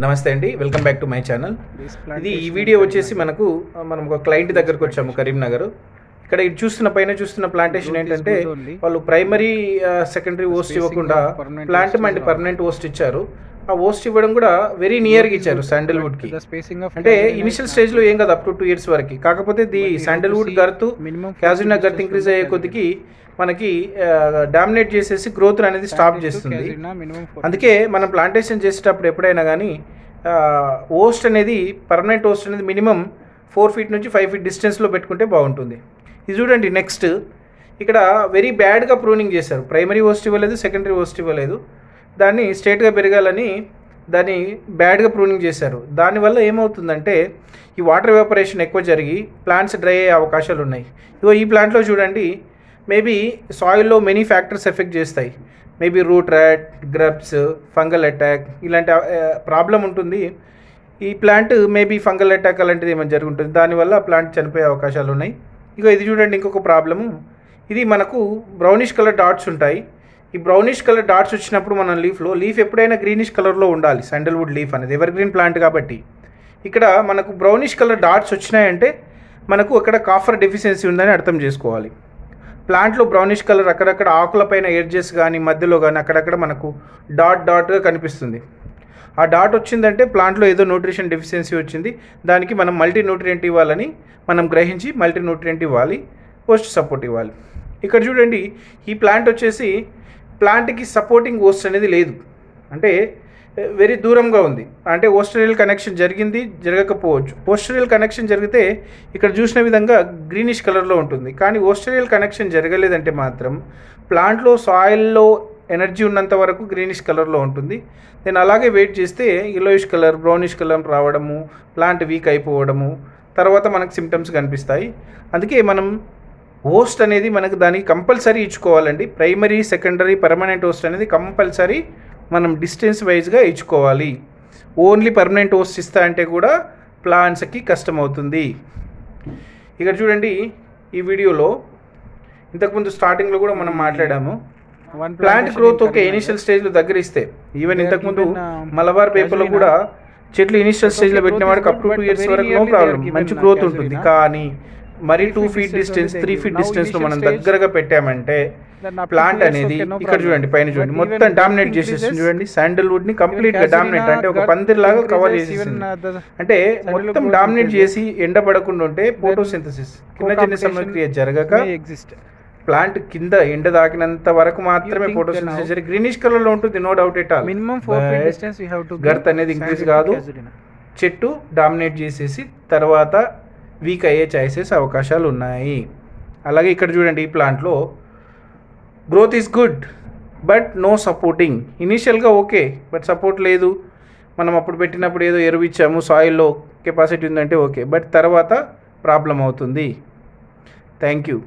నమస్తే అండి, welcome back to my channel. ఇది ఈ వీడియో వచ్చేసి మనం ఒక క్లయింట్ దగ్గరకు వచ్చాము, కరీంనగర్. ఇక్కడ ఇది చూస్తున్న ప్లాంటేషన్ ఏంటంటే వాళ్ళు ప్రైమరీ సెకండరీ ఓస్ట్ ఇవ్వకుండా ప్లాంట్ అండ్ పర్మనెంట్ ఓస్ట్ ఇచ్చారు. ఆ ఓస్ట్ ఇవ్వడం కూడా వెరీ నియర్గా ఇచ్చారు శాండల్వుడ్కి. అంటే ఇనిషియల్ స్టేజ్లో ఏం కాదు, అప్ టు 2 years వరకు. కాకపోతే the sandalwood girth casuarina girth increase అయ్యే కొద్దికి మనకి డామినేట్ చేసేసి గ్రోత్ అనేది స్టాప్ చేస్తుంది. అందుకే మనం ప్లాంటేషన్ చేసేటప్పుడు ఎప్పుడైనా కానీ ఓస్ట్ అనేది పర్మనెంట్ ఓస్ట్ అనేది మినిమం 4 feet నుంచి 5 feet డిస్టెన్స్లో పెట్టుకుంటే బాగుంటుంది. ఇది చూడండి, నెక్స్ట్ ఇక్కడ వెరీ బ్యాడ్గా ప్రూనింగ్ చేశారు. ప్రైమరీ ఓస్ట్ ఇవ్వలేదు, సెకండరీ ఓస్ట్ ఇవ్వలేదు. దాన్ని స్ట్రేట్గా పెరగాలని దాన్ని బ్యాడ్గా ప్రూనింగ్ చేశారు. దానివల్ల ఏమవుతుందంటే ఈ వాటర్ ఎవాపరేషన్ ఎక్కువ జరిగి ప్లాంట్స్ డ్రై అయ్యే అవకాశాలు ఉన్నాయి. ఇగో ఈ ప్లాంట్లో చూడండి, మేబీ సాయిల్లో మెనీ ఫ్యాక్టర్స్ ఎఫెక్ట్ చేస్తాయి. Maybe root rat, grubs, fungal attack ఇలాంటి ప్రాబ్లం ఉంటుంది. ఈ ప్లాంట్ మేబీ ఫంగల్ అటాక్ అలాంటిది ఏమైనా జరుగుతుంది, దానివల్ల ప్లాంట్ చనిపోయే అవకాశాలు ఉన్నాయి. ఇక ఇది చూడండి, ఇంకొక ప్రాబ్లము. ఇది మనకు బ్రౌనిష్ కలర్ డాట్స్ ఉంటాయి. ఈ బ్రౌనిష్ కలర్ డాట్స్ వచ్చినప్పుడు మన లీఫ్ ఎప్పుడైనా గ్రీనిష్ కలర్లో ఉండాలి. శాండల్వుడ్ లీఫ్ అనేది ఎవర్ గ్రీన్ ప్లాంట్ కాబట్టి ఇక్కడ మనకు బ్రౌనిష్ కలర్ డాట్స్ వచ్చినాయంటే మనకు అక్కడ కాఫర్ డెఫిషియన్సీ ఉందని అర్థం చేసుకోవాలి. ప్లాంట్లో బ్రౌనిష్ కలర్ అక్కడక్కడ ఆకులపైన ఎడ్జెస్ కానీ మధ్యలో కానీ అక్కడక్కడ మనకు డాట్గా కనిపిస్తుంది. ఆ డాట్ వచ్చిందంటే ప్లాంట్లో ఏదో న్యూట్రిషన్ డెఫిషియన్సీ వచ్చింది. దానికి మనం మల్టీ న్యూట్రియంట్ ఇవ్వాలని మనం గ్రహించి మల్టీ న్యూట్రియంట్ ఇవ్వాలి, పోస్ట్ సపోర్ట్ ఇవ్వాలి. ఇక్కడ చూడండి, ఈ ప్లాంట్ వచ్చేసి ప్లాంట్కి సపోర్టింగ్ ఓస్ట్ అనేది లేదు, అంటే వెరీ దూరంగా ఉంది. అంటే ఓస్టరియల్ కనెక్షన్ జరిగింది, జరగకపోవచ్చు. ఓస్టరియల్ కనెక్షన్ జరిగితే ఇక్కడ చూసిన విధంగా గ్రీనిష్ కలర్లో ఉంటుంది. కానీ ఓస్టరియల్ కనెక్షన్ జరగలేదంటే మాత్రం ప్లాంట్లో సాయిల్లో ఎనర్జీ ఉన్నంత వరకు గ్రీనిష్ కలర్లో ఉంటుంది. నేను అలాగే వెయిట్ చేస్తే yellowish కలర్, బ్రౌనిష్ కలర్ రావడము, ప్లాంట్ వీక్ అయిపోవడము, తర్వాత మనకు సిమ్టమ్స్ కనిపిస్తాయి. అందుకే మనం ఓస్ట్ అనేది మనకు దానికి కంపల్సరీ ఇచ్చుకోవాలండి. ప్రైమరీ, సెకండరీ, పర్మనెంట్ ఓస్ట్ అనేది కంపల్సరీ మనం డిస్టెన్స్ వైజ్గా ఇచ్చుకోవాలి. ఓన్లీ పర్మనెంట్ ఓస్ట్ ఇస్తా అంటే కూడా ప్లాంట్స్కి కష్టం అవుతుంది. ఇక్కడ చూడండి, ఈ వీడియోలో ఇంతకుముందు స్టార్టింగ్లో కూడా మనం మాట్లాడాము. ప్లాంట్ గ్రోత్ ఒక ఇనిషియల్ స్టేజ్లో దగ్గర ఇస్తే, ఈవెన్ ఇంతకుముందు మలబార్ పేపర్లో కూడా చెట్లు ఇనిషియల్ స్టేజ్లో పెట్టిన వాడికి అప్ టు 2 years వరకు నో ప్రాబ్లం, మంచి గ్రోత్ ఉంటుంది. కానీ మరి 2 feet డిస్టెన్స్, 3 feet డిస్టెన్స్లో మనం దగ్గరగా పెట్టామంటే ప్లాంట్ అనేది ఇక్కడ చూడండి, పైన చూడండి, మొత్తం డామినేట్ చేసేస్తుంది. చూడండి, శాండల్వుడ్ని కంప్లీట్గా డామినేట్, అంటే ఒక పందిరిలాగా కవర్ చేసేసింది. అంటే మొత్తం డామినేట్ చేసి ఎండబడకుండా ఉంటే ఫోటోసింథసిస్, కిరణజన్య సమక్రియ జరగక ప్లాంట్ కింద ఎండ దాకినంత వరకు మాత్రమే ఫోటోసింథసిస్ జరిగి గ్రీనిష్ కలర్లో ఉంటుంది, no doubt at all. Girth అనేది ఇంక్రీజ్ కాదు, చెట్టు డామినేట్ చేసేసి తర్వాత వీక్ అయ్యే ఛాయిసెస్ అవకాశాలు ఉన్నాయి. అలాగే ఇక్కడ చూడండి, ఈ ప్లాంట్లో growth is good but no supporting. ఇనీషియల్గా ఓకే, బట్ సపోర్ట్ లేదు. మనం అప్పుడు పెట్టినప్పుడు ఏదో ఎరువు ఇచ్చాము, సాయిల్లో కెపాసిటీ ఉందంటే ఓకే, బట్ తర్వాత ప్రాబ్లం అవుతుంది. Thank you.